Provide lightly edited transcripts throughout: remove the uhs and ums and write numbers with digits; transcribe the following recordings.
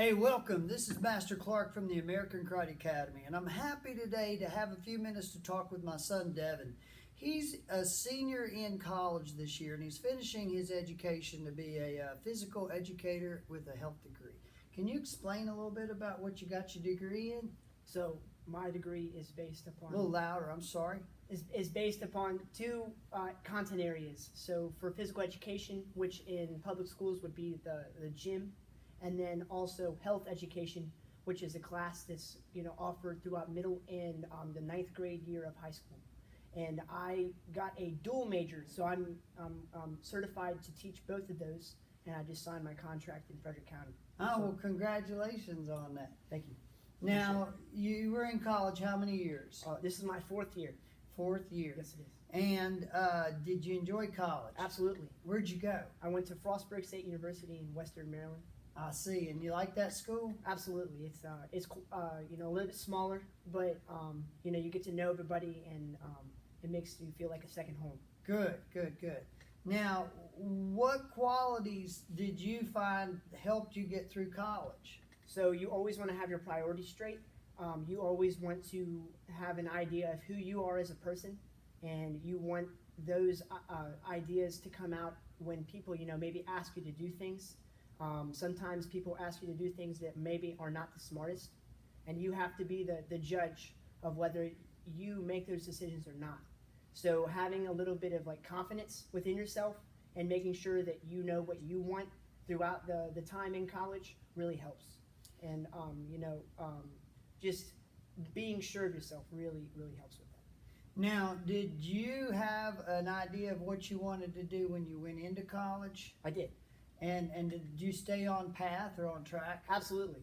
Hey, welcome. This is Master Clark from the American Karate Academy, and I'm happy today to have a few minutes to talk with my son, Devin. He's a senior in college this year, and he's finishing his education to be a physical educator with a health degree. Can you explain a little bit about what you got your degree in? So my degree is based A upon little louder, I'm sorry. is based upon two content areas. So for physical education, which in public schools would be the gym, and then also health education, which is a class that's offered throughout middle and the ninth grade year of high school. And I got a dual major, so I'm certified to teach both of those, and I just signed my contract in Frederick County. Oh, So, well, congratulations on that. thank you. Now, you were in college how many years? This is my fourth year. Fourth year. Yes, it is. And did you enjoy college? Absolutely. Where'd you go? I went to Frostburg State University in Western Maryland. I see. And you like that school? Absolutely, it's a little bit smaller, but you get to know everybody, and it makes you feel like a second home. Good, good, good. Now, what qualities did you find helped you get through college? So you always want to have your priorities straight. You always want to have an idea of who you are as a person, and you want those ideas to come out when people maybe ask you to do things. Sometimes people ask you to do things that maybe are not the smartest, and you have to be the judge of whether you make those decisions or not. So having a little bit of confidence within yourself and making sure that you know what you want throughout the time in college really helps. And just being sure of yourself really helps with that. Now, did you have an idea of what you wanted to do when you went into college? I did. And did you stay on path or on track? Absolutely.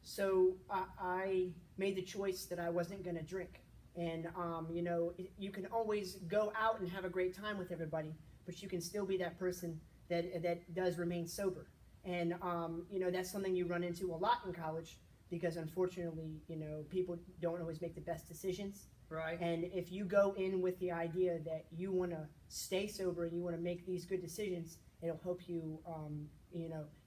So I made the choice that I wasn't going to drink. And, you can always go out and have a great time with everybody, but you can still be that person that does remain sober. And, that's something you run into a lot in college because, unfortunately, people don't always make the best decisions. Right. And if you go in with the idea that you want to stay sober and you want to make these good decisions, it'll help you,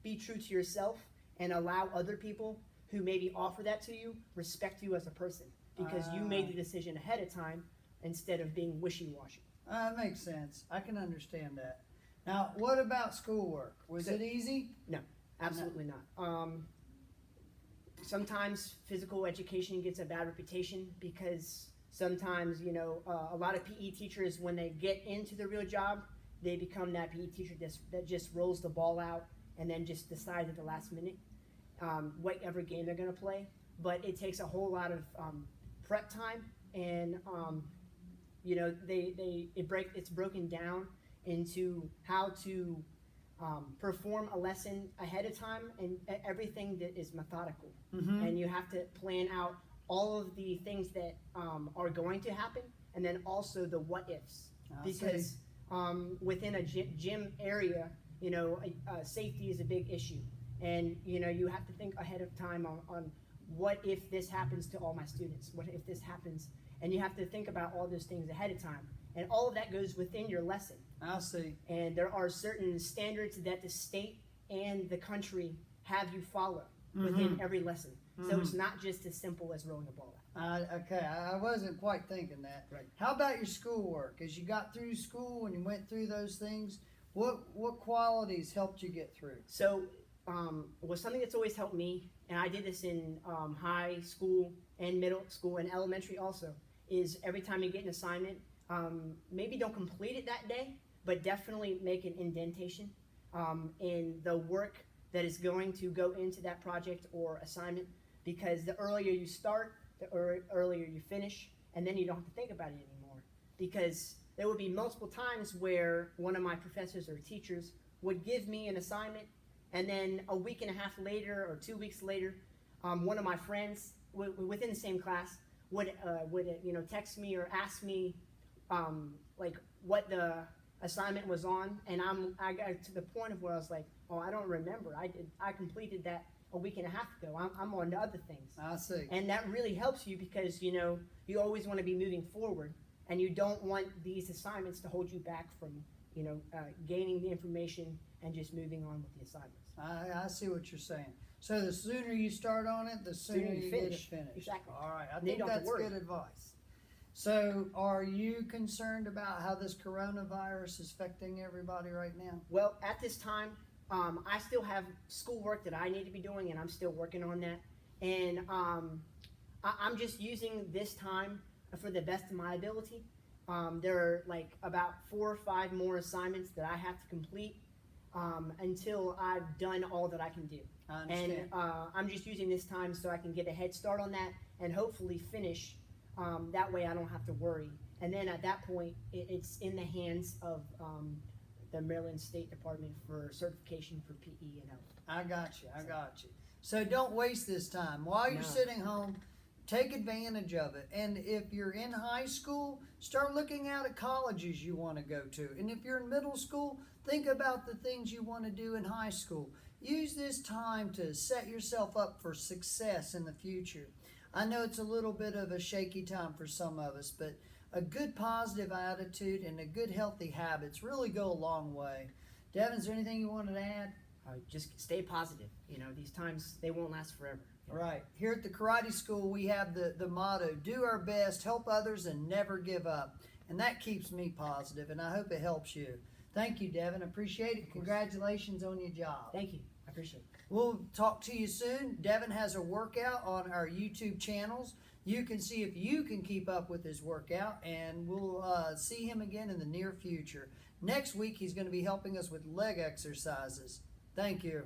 be true to yourself and allow other people who maybe offer that to you respect you as a person because you made the decision ahead of time instead of being wishy-washy. That makes sense. I can understand that. Now, what about schoolwork? Was it easy? No, absolutely not. Sometimes physical education gets a bad reputation because sometimes, a lot of PE teachers, when they get into the real job, they become that PE teacher that just rolls the ball out and then just decides at the last minute whatever game they're going to play. But it takes a whole lot of prep time, and it's broken down into how to perform a lesson ahead of time, and everything that is methodical. Mm-hmm. And you have to plan out all of the things that are going to happen, and then also the what ifs, because within a gym area, safety is a big issue, and you have to think ahead of time on what if this happens to all my students, what if this happens, and you have to think about all those things ahead of time, and all of that goes within your lesson. I see. And there are certain standards that the state and the country have you follow within every lesson. So it's not just as simple as rolling a ball out. Okay, I wasn't quite thinking that. Right. How about your schoolwork? As you got through school and you went through those things, what qualities helped you get through? So was something that's always helped me, and I did this in high school and middle school and elementary also, is every time you get an assignment, maybe don't complete it that day, but definitely make an indentation in the work that is going to go into that project or assignment, because the earlier you start, the earlier you finish, and then you don't have to think about it anymore. Because there would be multiple times where one of my professors or teachers would give me an assignment, and then a week and a half later or 2 weeks later, one of my friends within the same class would text me or ask me what the assignment was on, and I got to the point of where I was like, oh, I don't remember. I completed that a week and a half ago. I'm on to other things. I see. And that really helps you because you always want to be moving forward, and you don't want these assignments to hold you back from gaining the information and just moving on with the assignments. I see what you're saying. So the sooner you start on it, the sooner Sooner you you get it finish. finished. Exactly. All right, I Then you think don't have to that's worry. good advice. So, are you concerned about how this coronavirus is affecting everybody right now? Well, at this time, I still have schoolwork that I need to be doing, and I'm still working on that. And I'm just using this time for the best of my ability. There are like about 4 or 5 more assignments that I have to complete until I've done all that I can do. I understand. And I'm just using this time so I can get a head start on that and hopefully finish. That way I don't have to worry. And then at that point, it's in the hands of the Maryland State Department for certification for PE and health. I got you. I got you. So don't waste this time. While you're No. sitting home, take advantage of it. And if you're in high school, start looking out at colleges you want to go to. And if you're in middle school, think about the things you want to do in high school. Use this time to set yourself up for success in the future. I know it's a little bit of a shaky time for some of us, but a good positive attitude and a good healthy habits really go a long way. Devin, is there anything you wanted to add? Just stay positive. You know, these times, they won't last forever. Right. Here at the karate school, we have the motto, do our best, help others, and never give up. And that keeps me positive, and I hope it helps you. Thank you, Devin. Appreciate it. Congratulations on your job. Thank you. I appreciate it. We'll talk to you soon. Devin has a workout on our YouTube channels. You can see if you can keep up with his workout, and we'll see him again in the near future. Next week, he's going to be helping us with leg exercises. Thank you.